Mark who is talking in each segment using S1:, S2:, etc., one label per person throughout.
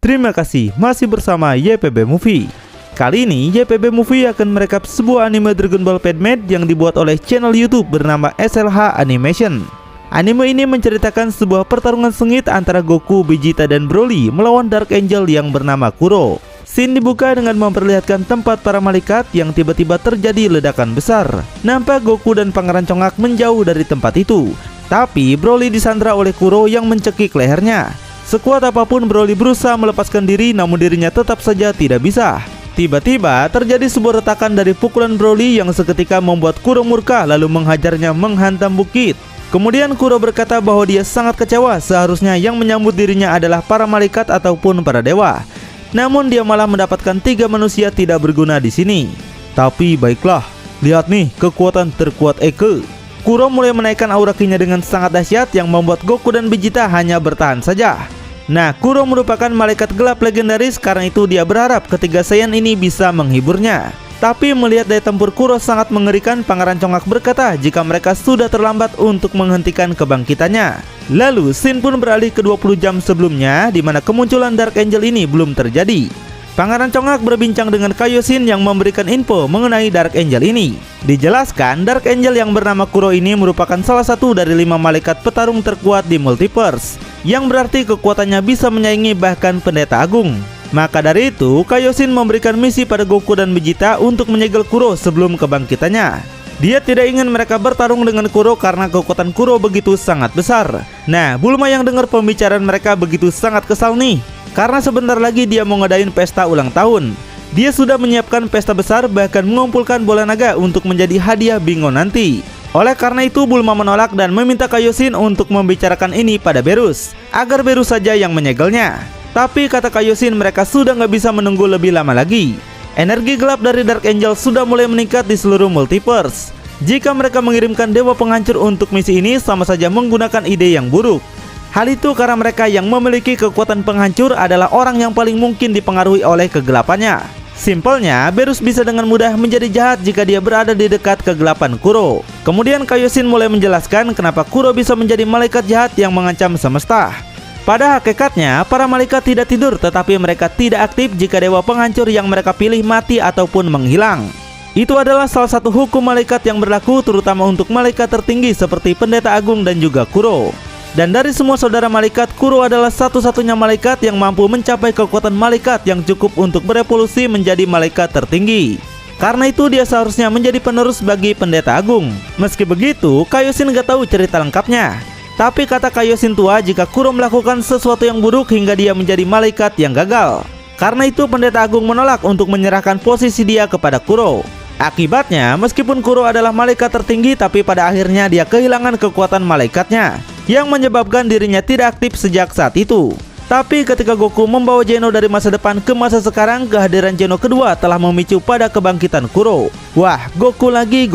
S1: Terima kasih masih bersama YPB Movie. Kali ini YPB Movie akan merekap sebuah anime Dragon Ball Fate yang dibuat oleh channel YouTube bernama SLH Animation. Anime ini menceritakan sebuah pertarungan sengit antara Goku, Vegeta, dan Broly melawan Dark Angel yang bernama Kuro. Scene dibuka dengan memperlihatkan tempat para malaikat yang tiba-tiba terjadi ledakan besar. Nampak Goku dan Pangeran Congak menjauh dari tempat itu, tapi Broly disandra oleh Kuro yang mencekik lehernya. Sekuat apapun Broly berusaha melepaskan diri, namun dirinya tetap saja tidak bisa. Tiba-tiba terjadi sebuah retakan dari pukulan Broly yang seketika membuat Kuro murka lalu menghajarnya menghantam bukit. Kemudian Kuro berkata bahwa dia sangat kecewa, seharusnya yang menyambut dirinya adalah para malaikat ataupun para dewa. Namun dia malah mendapatkan 3 manusia tidak berguna di sini. Tapi baiklah, lihat nih kekuatan terkuat Eke. Kuro mulai menaikkan aura ki-nya dengan sangat dahsyat yang membuat Goku dan Vegeta hanya bertahan saja. Nah, Kuro merupakan malaikat gelap legendaris, karena itu dia berharap ketiga Saiyan ini bisa menghiburnya. Tapi melihat daya tempur Kuro sangat mengerikan, Pangeran Congak berkata jika mereka sudah terlambat untuk menghentikan kebangkitannya. Lalu scene pun beralih ke 20 jam sebelumnya, di mana kemunculan Dark Angel ini belum terjadi. Pangeran Congak berbincang dengan Kaioshin yang memberikan info mengenai Dark Angel ini. Dijelaskan Dark Angel yang bernama Kuro ini merupakan salah satu dari 5 malaikat petarung terkuat di multiverse, yang berarti kekuatannya bisa menyaingi bahkan Pendeta Agung. Maka dari itu Kaioshin memberikan misi pada Goku dan Vegeta untuk menyegel Kuro sebelum kebangkitannya. Dia tidak ingin mereka bertarung dengan Kuro karena kekuatan Kuro begitu sangat besar. Nah, Bulma yang dengar pembicaraan mereka begitu sangat kesal nih, karena sebentar lagi dia mau ngadain pesta ulang tahun. Dia sudah menyiapkan pesta besar, bahkan mengumpulkan bola naga untuk menjadi hadiah bingo nanti. Oleh karena itu Bulma menolak dan meminta Kaioshin untuk membicarakan ini pada Berus, agar Berus saja yang menyegelnya. Tapi kata Kaioshin mereka sudah nggak bisa menunggu lebih lama lagi. Energi gelap dari Dark Angel sudah mulai meningkat di seluruh multiverse. Jika mereka mengirimkan dewa penghancur untuk misi ini, sama saja menggunakan ide yang buruk. Hal itu karena mereka yang memiliki kekuatan penghancur adalah orang yang paling mungkin dipengaruhi oleh kegelapannya. Simpelnya, Berus bisa dengan mudah menjadi jahat jika dia berada di dekat kegelapan Kuro. Kemudian Kaioshin mulai menjelaskan kenapa Kuro bisa menjadi malaikat jahat yang mengancam semesta. Pada hakikatnya, para malaikat tidak tidur, tetapi mereka tidak aktif jika dewa penghancur yang mereka pilih mati ataupun menghilang. Itu adalah salah satu hukum malaikat yang berlaku terutama untuk malaikat tertinggi seperti Pendeta Agung dan juga Kuro. Dan dari semua saudara malaikat, Kuro adalah satu-satunya malaikat yang mampu mencapai kekuatan malaikat yang cukup untuk berevolusi menjadi malaikat tertinggi. Karena itu dia seharusnya menjadi penerus bagi Pendeta Agung. Meski begitu, Kaioshin gak tahu cerita lengkapnya. Tapi kata Kaioshin tua jika Kuro melakukan sesuatu yang buruk hingga dia menjadi malaikat yang gagal. Karena itu Pendeta Agung menolak untuk menyerahkan posisi dia kepada Kuro. Akibatnya, meskipun Kuro adalah malaikat tertinggi, tapi pada akhirnya dia kehilangan kekuatan malaikatnya, yang menyebabkan dirinya tidak aktif sejak saat itu. Tapi ketika Goku membawa Geno dari masa depan ke masa sekarang, kehadiran Geno kedua telah memicu pada kebangkitan Kuro. Wah, Goku lagi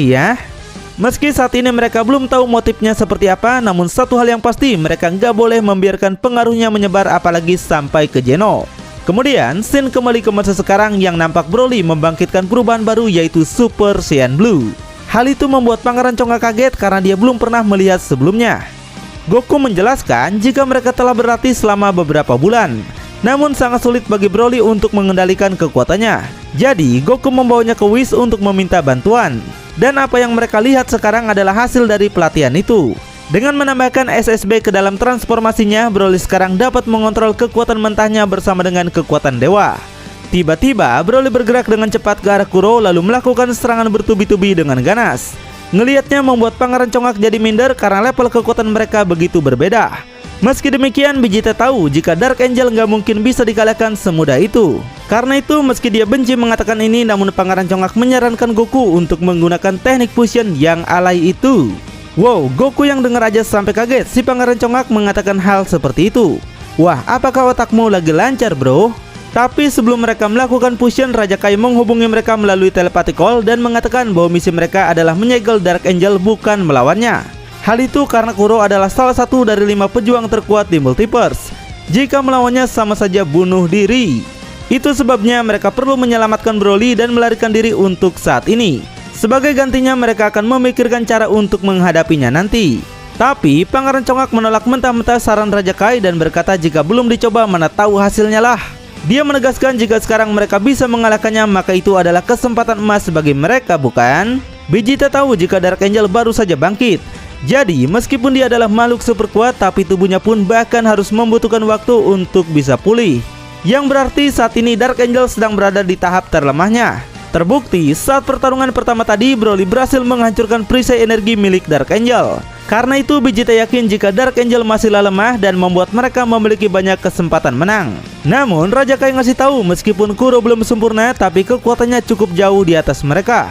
S1: ya. Meski saat ini mereka belum tahu motifnya seperti apa, namun satu hal yang pasti mereka nggak boleh membiarkan pengaruhnya menyebar apalagi sampai ke Geno. Kemudian scene kembali ke masa sekarang yang nampak Broly membangkitkan perubahan baru yaitu Super Saiyan Blue. Hal itu membuat Pangeran Congak kaget karena dia belum pernah melihat sebelumnya. Goku menjelaskan jika mereka telah berlatih selama beberapa bulan, namun sangat sulit bagi Broly untuk mengendalikan kekuatannya. Jadi Goku membawanya ke Whis untuk meminta bantuan. Dan apa yang mereka lihat sekarang adalah hasil dari pelatihan itu. Dengan menambahkan SSB ke dalam transformasinya, Broly sekarang dapat mengontrol kekuatan mentahnya bersama dengan kekuatan dewa. Tiba-tiba Broly bergerak dengan cepat ke arah Kuro lalu melakukan serangan bertubi-tubi dengan ganas. Ngelihatnya membuat Pangeran Congak jadi minder karena level kekuatan mereka begitu berbeda. Meski demikian, Vegeta tahu jika Dark Angel nggak mungkin bisa dikalahkan semudah itu. Karena itu meski dia benci mengatakan ini, namun Pangeran Congak menyarankan Goku untuk menggunakan teknik fusion yang alay itu. Wow, Goku yang dengar aja sampai kaget si Pangeran Congak mengatakan hal seperti itu. Wah, apakah otakmu lagi lancar bro? Tapi sebelum mereka melakukan fusion, Raja Kai menghubungi mereka melalui telepathic call dan mengatakan bahwa misi mereka adalah menyegel Dark Angel bukan melawannya. Hal itu karena Kuro adalah salah satu dari 5 pejuang terkuat di multiverse. Jika melawannya sama saja bunuh diri. Itu sebabnya mereka perlu menyelamatkan Broly dan melarikan diri untuk saat ini. Sebagai gantinya mereka akan memikirkan cara untuk menghadapinya nanti. Tapi Pangeran Congak menolak mentah-mentah saran Raja Kai dan berkata jika belum dicoba mana tahu hasilnya lah. Dia menegaskan jika sekarang mereka bisa mengalahkannya maka itu adalah kesempatan emas bagi mereka, bukan? Vegeta tahu jika Dark Angel baru saja bangkit. Jadi meskipun dia adalah makhluk super kuat tapi tubuhnya pun bahkan harus membutuhkan waktu untuk bisa pulih. Yang berarti saat ini Dark Angel sedang berada di tahap terlemahnya. Terbukti saat pertarungan pertama tadi Broly berhasil menghancurkan perisai energi milik Dark Angel. Karena itu Vegeta yakin jika Dark Angel masihlah lemah dan membuat mereka memiliki banyak kesempatan menang. Namun Raja Kai ngasih tahu meskipun Kuro belum sempurna tapi kekuatannya cukup jauh di atas mereka.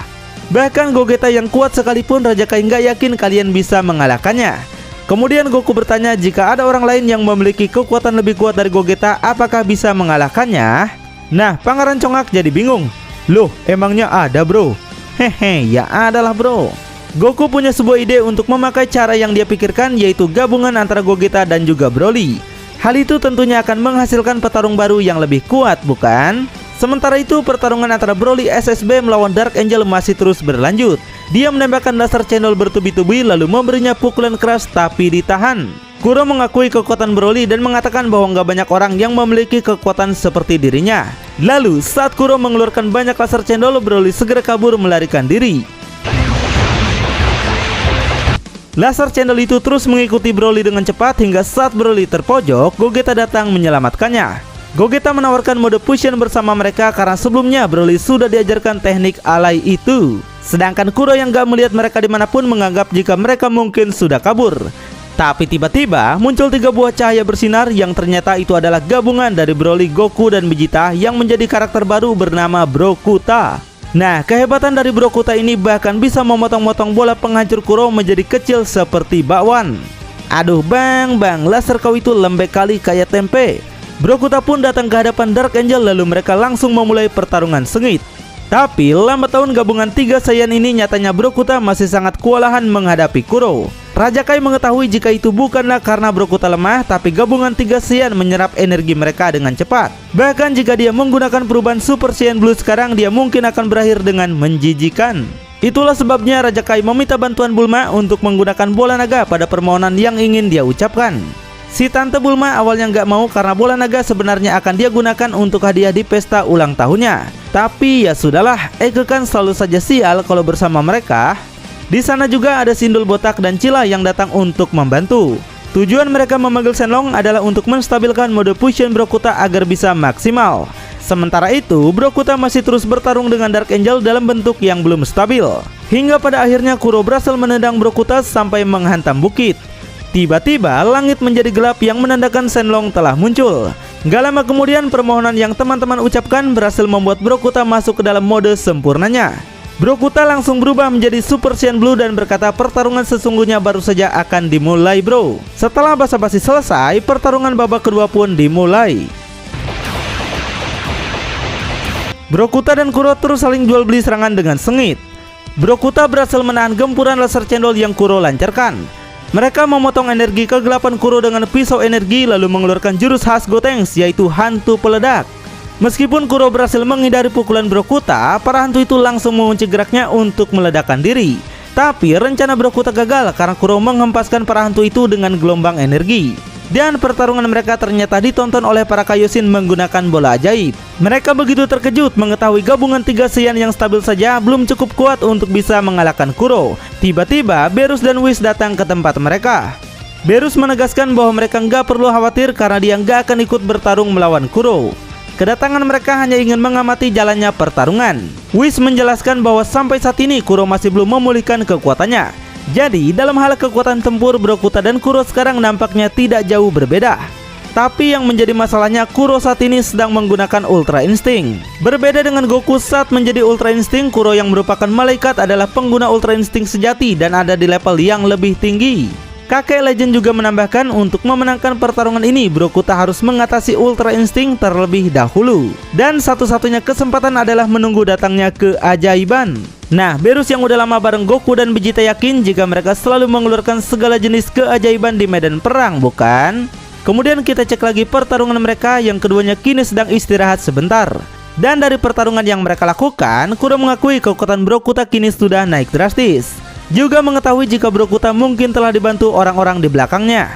S1: Bahkan Gogeta yang kuat sekalipun Raja Kai nggak yakin kalian bisa mengalahkannya. Kemudian Goku bertanya jika ada orang lain yang memiliki kekuatan lebih kuat dari Gogeta apakah bisa mengalahkannya? Nah Pangeran Congak jadi bingung. Loh emangnya ada bro? Hehe ya adalah bro. Goku punya sebuah ide untuk memakai cara yang dia pikirkan yaitu gabungan antara Gogeta dan juga Broly. Hal itu tentunya akan menghasilkan petarung baru yang lebih kuat, bukan? Sementara itu pertarungan antara Broly SSB melawan Dark Angel masih terus berlanjut. Dia menembakkan laser cendol bertubi-tubi lalu memberinya pukulan keras tapi ditahan. Kuro mengakui kekuatan Broly dan mengatakan bahwa nggak banyak orang yang memiliki kekuatan seperti dirinya. Lalu saat Kuro mengeluarkan banyak laser cendol, Broly segera kabur melarikan diri. Laser cendol itu terus mengikuti Broly dengan cepat hingga saat Broly terpojok, Gogeta datang menyelamatkannya. Gogeta menawarkan mode fusion bersama mereka karena sebelumnya Broly sudah diajarkan teknik alay itu. Sedangkan Kuro yang gak melihat mereka dimanapun menganggap jika mereka mungkin sudah kabur. Tapi tiba-tiba muncul 3 buah cahaya bersinar yang ternyata itu adalah gabungan dari Broly, Goku, dan Vegeta yang menjadi karakter baru bernama Brokuta. Nah, kehebatan dari Brokuta ini bahkan bisa memotong-motong bola penghancur Kuro menjadi kecil seperti bakwan. Aduh bang, laser kau itu lembek kali kayak tempe. Brokuta pun datang ke hadapan Dark Angel lalu mereka langsung memulai pertarungan sengit. Tapi lambat laun gabungan 3 Saiyan ini nyatanya Brokuta masih sangat kewalahan menghadapi Kuro. Raja Kai mengetahui jika itu bukanlah karena Brokuta lemah, tapi gabungan 3 Saiyan menyerap energi mereka dengan cepat. Bahkan jika dia menggunakan perubahan Super Saiyan Blue sekarang, dia mungkin akan berakhir dengan menjijikan. Itulah sebabnya Raja Kai meminta bantuan Bulma untuk menggunakan bola naga pada permohonan yang ingin dia ucapkan. Si Tante Bulma awalnya nggak mau karena bola naga sebenarnya akan dia gunakan untuk hadiah di pesta ulang tahunnya. Tapi ya sudahlah, Eke kan selalu saja sial kalau bersama mereka. Di sana juga ada Sindul Botak dan Cila yang datang untuk membantu. Tujuan mereka memanggil Shenlong adalah untuk menstabilkan mode fusion Brokuta agar bisa maksimal. Sementara itu, Brokuta masih terus bertarung dengan Dark Angel dalam bentuk yang belum stabil. Hingga pada akhirnya Kuro berhasil menendang Brokuta sampai menghantam bukit. Tiba-tiba langit menjadi gelap yang menandakan Shenlong telah muncul. Gak lama kemudian permohonan yang teman-teman ucapkan berhasil membuat Brokuta masuk ke dalam mode sempurnanya. Brokuta langsung berubah menjadi Super Saiyan Blue dan berkata pertarungan sesungguhnya baru saja akan dimulai bro. Setelah basa-basi selesai, pertarungan babak kedua pun dimulai. Brokuta dan Kuro terus saling jual beli serangan dengan sengit. Brokuta berhasil menahan gempuran laser cendol yang Kuro lancarkan. Mereka memotong energi kegelapan Kuro dengan pisau energi lalu mengeluarkan jurus khas Gotenks yaitu hantu peledak. Meskipun Kuro berhasil menghindari pukulan Brokuta, para hantu itu langsung mengunci geraknya untuk meledakkan diri. Tapi rencana Brokuta gagal karena Kuro menghempaskan para hantu itu dengan gelombang energi. Dan pertarungan mereka ternyata ditonton oleh para Kaioshin menggunakan bola ajaib. Mereka begitu terkejut mengetahui gabungan 3 Saiyan yang stabil saja belum cukup kuat untuk bisa mengalahkan Kuro. Tiba-tiba Berus dan Whis datang ke tempat mereka. Berus menegaskan bahwa mereka nggak perlu khawatir karena dia nggak akan ikut bertarung melawan Kuro. Kedatangan mereka hanya ingin mengamati jalannya pertarungan. Whis menjelaskan bahwa sampai saat ini Kuro masih belum memulihkan kekuatannya. Jadi dalam hal kekuatan tempur, Brokuta dan Kuro sekarang nampaknya tidak jauh berbeda. Tapi yang menjadi masalahnya Kuro saat ini sedang menggunakan Ultra Instinct. Berbeda dengan Goku saat menjadi Ultra Instinct, Kuro yang merupakan malaikat adalah pengguna Ultra Instinct sejati dan ada di level yang lebih tinggi. Kakek Legend juga menambahkan untuk memenangkan pertarungan ini Brokuta harus mengatasi Ultra Instinct terlebih dahulu. Dan satu-satunya kesempatan adalah menunggu datangnya keajaiban. Nah, Berus yang udah lama bareng Goku dan Vegeta yakin jika mereka selalu mengeluarkan segala jenis keajaiban di medan perang, bukan? Kemudian kita cek lagi pertarungan mereka yang keduanya kini sedang istirahat sebentar. Dan dari pertarungan yang mereka lakukan, Kuro mengakui kekuatan Brokuta kini sudah naik drastis. juga mengetahui jika Brokuta mungkin telah dibantu orang-orang di belakangnya.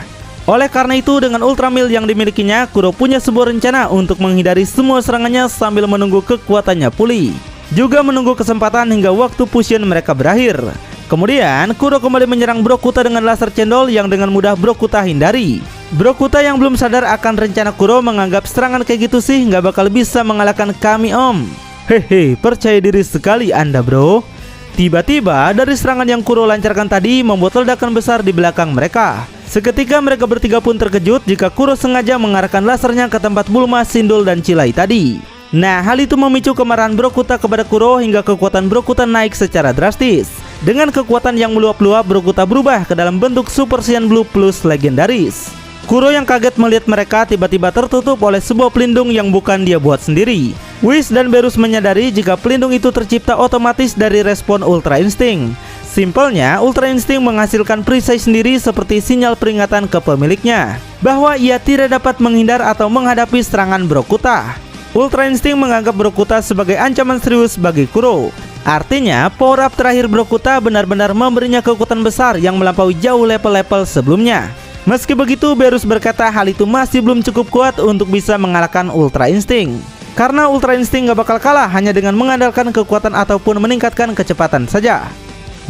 S1: Oleh karena itu, dengan Ultra Meal yang dimilikinya, Kuro punya sebuah rencana untuk menghindari semua serangannya sambil menunggu kekuatannya pulih, juga menunggu kesempatan hingga waktu fusion mereka berakhir. Kemudian Kuro kembali menyerang Brokuta dengan laser cendol yang dengan mudah Brokuta hindari. Brokuta yang belum sadar akan rencana Kuro menganggap serangan kayak gitu sih nggak bakal bisa mengalahkan kami om. Hehe, percaya diri sekali Anda bro. Tiba-tiba dari serangan yang Kuro lancarkan tadi membuat ledakan besar di belakang mereka. Seketika mereka bertiga pun terkejut jika Kuro sengaja mengarahkan lasernya ke tempat Bulma, Sindul, dan Cilai tadi. Nah, hal itu memicu kemarahan Brokuta kepada Kuro hingga kekuatan Brokuta naik secara drastis. Dengan kekuatan yang meluap-luap, Brokuta berubah ke dalam bentuk Super Saiyan Blue Plus legendaris. Kuro yang kaget melihat mereka tiba-tiba tertutup oleh sebuah pelindung yang bukan dia buat sendiri. Whis dan Beerus menyadari jika pelindung itu tercipta otomatis dari respon Ultra Instinct. Simpelnya, Ultra Instinct menghasilkan perisai sendiri seperti sinyal peringatan ke pemiliknya bahwa ia tidak dapat menghindar atau menghadapi serangan Brokuta. Ultra Instinct menganggap Brokuta sebagai ancaman serius bagi Kuro. Artinya, power up terakhir Brokuta benar-benar memberinya kekuatan besar yang melampaui jauh level-level sebelumnya. Meski begitu, Beerus berkata hal itu masih belum cukup kuat untuk bisa mengalahkan Ultra Instinct. Karena Ultra Instinct gak bakal kalah hanya dengan mengandalkan kekuatan ataupun meningkatkan kecepatan saja.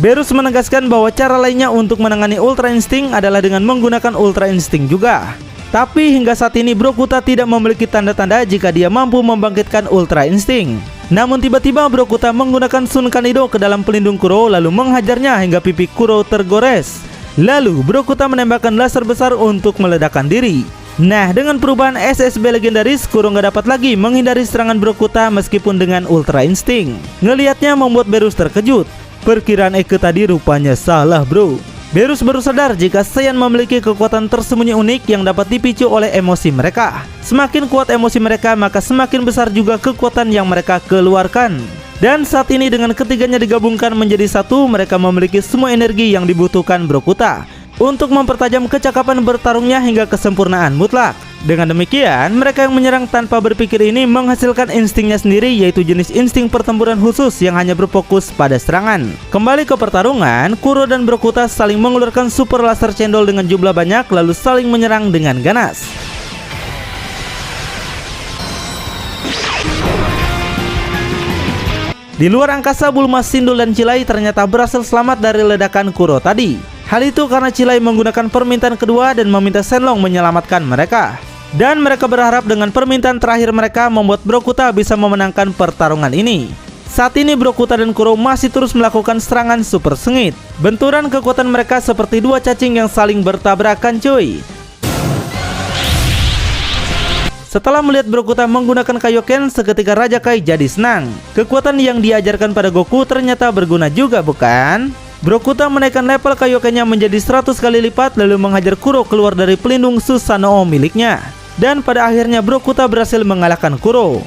S1: Beerus menegaskan bahwa cara lainnya untuk menangani Ultra Instinct adalah dengan menggunakan Ultra Instinct juga. Tapi hingga saat ini Brokuta tidak memiliki tanda-tanda jika dia mampu membangkitkan Ultra Instinct. Namun tiba-tiba Brokuta menggunakan Sun Kanido ke dalam pelindung Kuro lalu menghajarnya hingga pipi Kuro tergores. Lalu Brokuta menembakkan laser besar untuk meledakkan diri. Nah, dengan perubahan SSB legendaris, Kuro nggak dapat lagi menghindari serangan Brokuta meskipun dengan Ultra Instinct. Ngelihatnya membuat Beerus terkejut. Perkiraan Eke tadi rupanya salah bro. Beerus baru sadar jika Saiyan memiliki kekuatan tersembunyi unik yang dapat dipicu oleh emosi mereka. Semakin kuat emosi mereka, maka semakin besar juga kekuatan yang mereka keluarkan. Dan saat ini dengan ketiganya digabungkan menjadi satu, mereka memiliki semua energi yang dibutuhkan Brokuta untuk mempertajam kecakapan bertarungnya hingga kesempurnaan mutlak. Dengan demikian, mereka yang menyerang tanpa berpikir ini menghasilkan instingnya sendiri, yaitu jenis insting pertempuran khusus yang hanya berfokus pada serangan. Kembali ke pertarungan, Kuro dan Brokuta saling mengeluarkan super laser cendol dengan jumlah banyak lalu saling menyerang dengan ganas. Di luar angkasa, Bulma, Sindul, dan Cilai ternyata berhasil selamat dari ledakan Kuro tadi. Hal itu karena Cilai menggunakan permintaan kedua dan meminta Shenlong menyelamatkan mereka. Dan mereka berharap dengan permintaan terakhir mereka membuat Brokuta bisa memenangkan pertarungan ini. Saat ini Brokuta dan Kuro masih terus melakukan serangan super sengit. Benturan kekuatan mereka seperti dua cacing yang saling bertabrakan cuy. Setelah melihat Brokuta menggunakan Kaioken, seketika Raja Kai jadi senang. Kekuatan yang diajarkan pada Goku ternyata berguna juga bukan? Brokuta menaikkan level Kaiokennya menjadi 100 kali lipat lalu menghajar Kuro keluar dari pelindung Susanoo miliknya. Dan pada akhirnya Brokuta berhasil mengalahkan Kuro.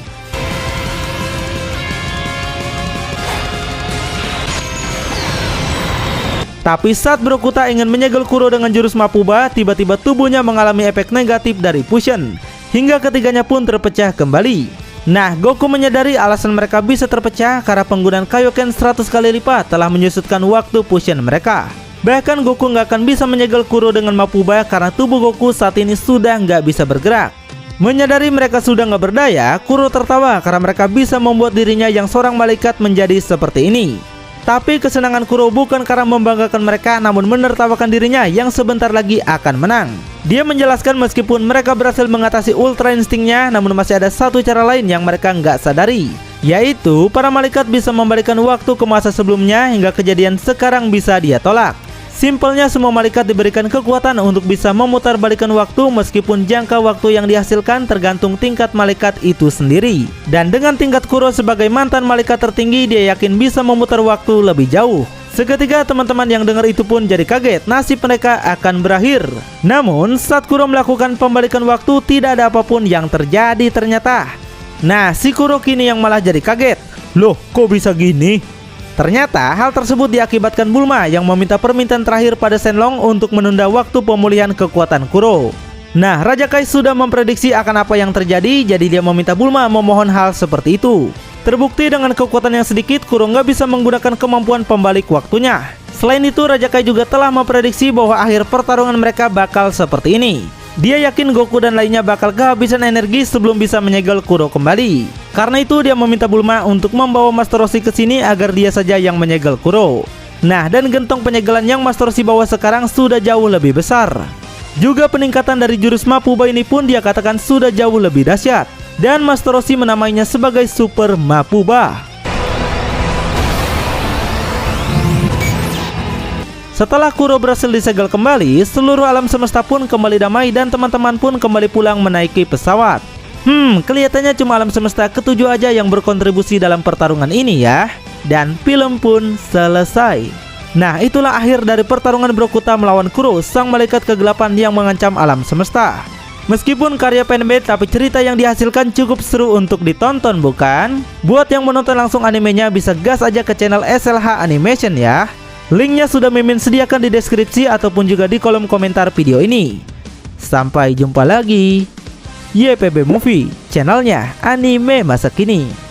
S1: Tapi saat Brokuta ingin menyegel Kuro dengan jurus Mapuba, tiba-tiba tubuhnya mengalami efek negatif dari fusion, hingga ketiganya pun terpecah kembali. Nah, Goku menyadari alasan mereka bisa terpecah karena penggunaan Kaioken 100 kali lipat telah menyusutkan waktu fusion mereka. Bahkan Goku nggak akan bisa menyegel Kuro dengan Mapuba karena tubuh Goku saat ini sudah nggak bisa bergerak. Menyadari mereka sudah nggak berdaya, Kuro tertawa karena mereka bisa membuat dirinya yang seorang malaikat menjadi seperti ini. Tapi kesenangan Kuro bukan karena membanggakan mereka, namun menertawakan dirinya yang sebentar lagi akan menang. Dia menjelaskan meskipun mereka berhasil mengatasi Ultra Instinct-nya, namun masih ada satu cara lain yang mereka nggak sadari, yaitu para malaikat bisa membalikan waktu ke masa sebelumnya hingga kejadian sekarang bisa dia tolak. Simpelnya semua malaikat diberikan kekuatan untuk bisa memutar balikan waktu meskipun jangka waktu yang dihasilkan tergantung tingkat malaikat itu sendiri. Dan dengan tingkat Kuro sebagai mantan malaikat tertinggi, dia yakin bisa memutar waktu lebih jauh. Seketika teman-teman yang dengar itu pun jadi kaget, nasib mereka akan berakhir. Namun saat Kuro melakukan pembalikan waktu tidak ada apapun yang terjadi ternyata. Nah, si Kuro kini yang malah jadi kaget. Loh, kok bisa gini? Ternyata hal tersebut diakibatkan Bulma yang meminta permintaan terakhir pada Shenlong untuk menunda waktu pemulihan kekuatan Kuro. Nah, Raja Kai sudah memprediksi akan apa yang terjadi, jadi dia meminta Bulma memohon hal seperti itu. Terbukti dengan kekuatan yang sedikit, Kuro nggak bisa menggunakan kemampuan pembalik waktunya. Selain itu, Raja Kai juga telah memprediksi bahwa akhir pertarungan mereka bakal seperti ini. Dia yakin Goku dan lainnya bakal kehabisan energi sebelum bisa menyegel Kuro kembali. Karena itu dia meminta Bulma untuk membawa Master Roshi ke sini agar dia saja yang menyegel Kuro. Nah, dan gentong penyegelan yang Master Roshi bawa sekarang sudah jauh lebih besar. Juga peningkatan dari jurus Mapuba ini pun dia katakan sudah jauh lebih dahsyat. Dan Master Roshi menamainya sebagai Super Mapuba. Setelah Kuro berhasil disegel kembali, seluruh alam semesta pun kembali damai dan teman-teman pun kembali pulang menaiki pesawat. Kelihatannya cuma alam semesta ketujuh aja yang berkontribusi dalam pertarungan ini ya. Dan film pun selesai. Nah, itulah akhir dari pertarungan Brokuta melawan Kuro, sang malaikat kegelapan yang mengancam alam semesta. Meskipun karya fanmade, tapi cerita yang dihasilkan cukup seru untuk ditonton, bukan? Buat yang menonton langsung animenya bisa gas aja ke channel SLH Animation ya. Linknya sudah Mimin sediakan di deskripsi ataupun juga di kolom komentar video ini. Sampai jumpa lagi. YPB Movie, channelnya anime masa kini.